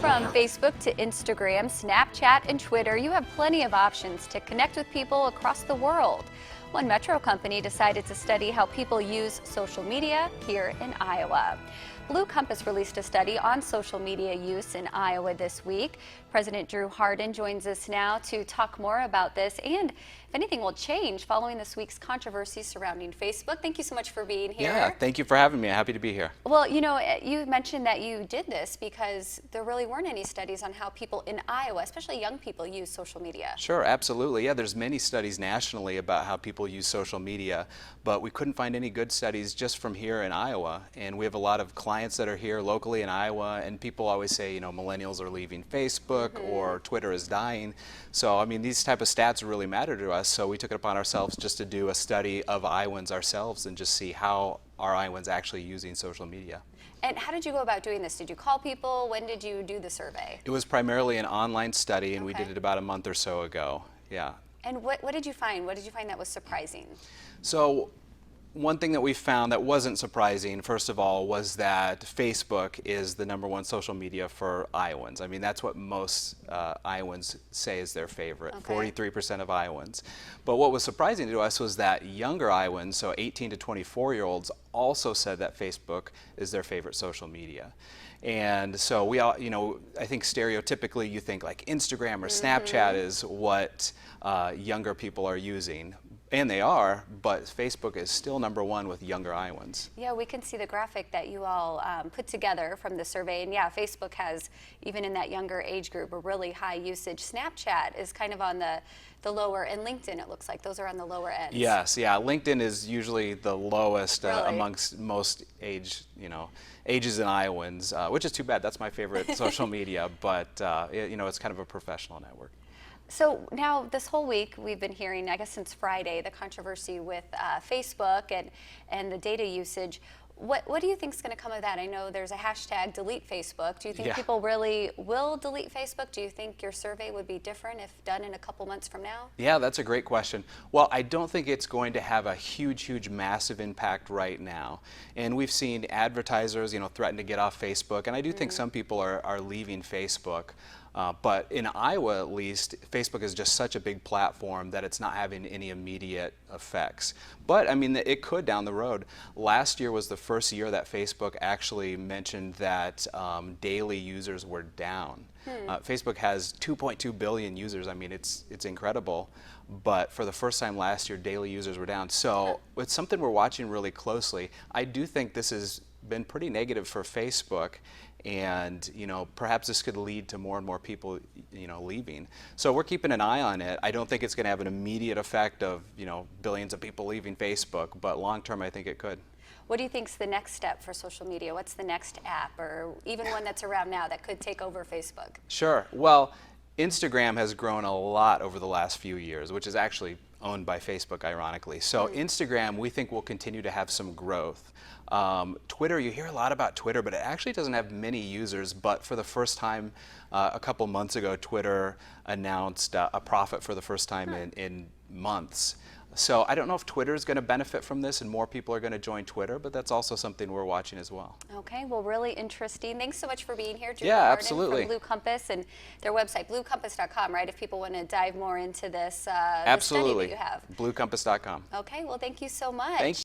From Facebook to Instagram, Snapchat, and Twitter, you have plenty of options to connect with people across the world. One metro company decided to study how people use social media here in Iowa. Blue Compass released a study on social media use in Iowa this week. President Drew Hardin joins us now to talk more about this and if anything will change following this week's controversy surrounding Facebook. Thank you so much for being here. Yeah, thank you for having me. Happy to be here. Well, you know, you mentioned that you did this because there really weren't any studies on how people in Iowa, especially young people, use social media. Sure, absolutely. Yeah, there's many studies nationally about how people use social media, but we couldn't find any good studies just from here in Iowa. And we have a lot of clients that are here locally in Iowa, and people always say, you know, millennials are leaving Facebook or Twitter is dying. So, I mean, these type of stats really matter to us, so we took it upon ourselves just to do a study of Iowans ourselves and just see how are Iowans actually using social media. And how did you go about doing this? Did you call people? When did you do the survey? It was primarily an online study, and we did it about a month or so ago. Yeah. And what did you find? What did you find that was surprising? So one thing that we found that wasn't surprising, first of all, was that Facebook is the #1 social media for Iowans. I mean, that's what most Iowans say is their favorite, 43% of Iowans. But what was surprising to us was that younger Iowans, so 18 to 24-year-olds, also said that Facebook is their favorite social media. And so we all, you know, I think stereotypically you think like Instagram or Snapchat is what younger people are using. And they are, but Facebook is still #1 with younger Iowans. Yeah, we can see the graphic that you all put together from the survey. And yeah, Facebook has, even in that younger age group, a really high usage. Snapchat is kind of on the lower, and LinkedIn, it looks like those are on the lower ends. Yes, yeah, LinkedIn is usually the lowest amongst most ages in Iowans, which is too bad. That's my favorite social media, but you know, it's kind of a professional network. So now this whole week we've been hearing, I guess since Friday, the controversy with Facebook and the data usage. What do you think is going to come of that? I know there's a hashtag delete Facebook. Do you think people really will delete Facebook? Do you think your survey would be different if done in a couple months from now? Yeah, that's a great question. Well, I don't think it's going to have a huge, massive impact right now. And we've seen advertisers, you know, threaten to get off Facebook, and I do think some people are leaving Facebook. But in Iowa, at least, Facebook is just such a big platform that it's not having any immediate effects. But, I mean, it could down the road. Last year was the first year that Facebook actually mentioned that daily users were down. Facebook has 2.2 billion users. I mean, it's incredible. But for the first time last year, daily users were down. So it's something we're watching really closely. I do think this has been pretty negative for Facebook, and you know, perhaps this could lead to more and more people, you know, leaving. So we're keeping an eye on it. I don't think it's going to have an immediate effect of, you know, billions of people leaving Facebook, but long term I think it could. What do you think is the next step for social media? What's the next app, or even one that's around now that could take over Facebook? Sure. Well, Instagram has grown a lot over the last few years, which is actually owned by Facebook, ironically. So Instagram, we think, will continue to have some growth. Twitter, you hear a lot about Twitter, but it actually doesn't have many users. But for the first time, a couple months ago, Twitter announced a profit for the first time in months. So I don't know if Twitter is going to benefit from this and more people are going to join Twitter, but that's also something we're watching as well. Okay, well, really interesting. Thanks so much for being here, Drew Hardin from Blue Compass, and their website, bluecompass.com, right, if people want to dive more into this, Absolutely. this study that you have. Bluecompass.com. Okay, well, thank you so much. Thank you.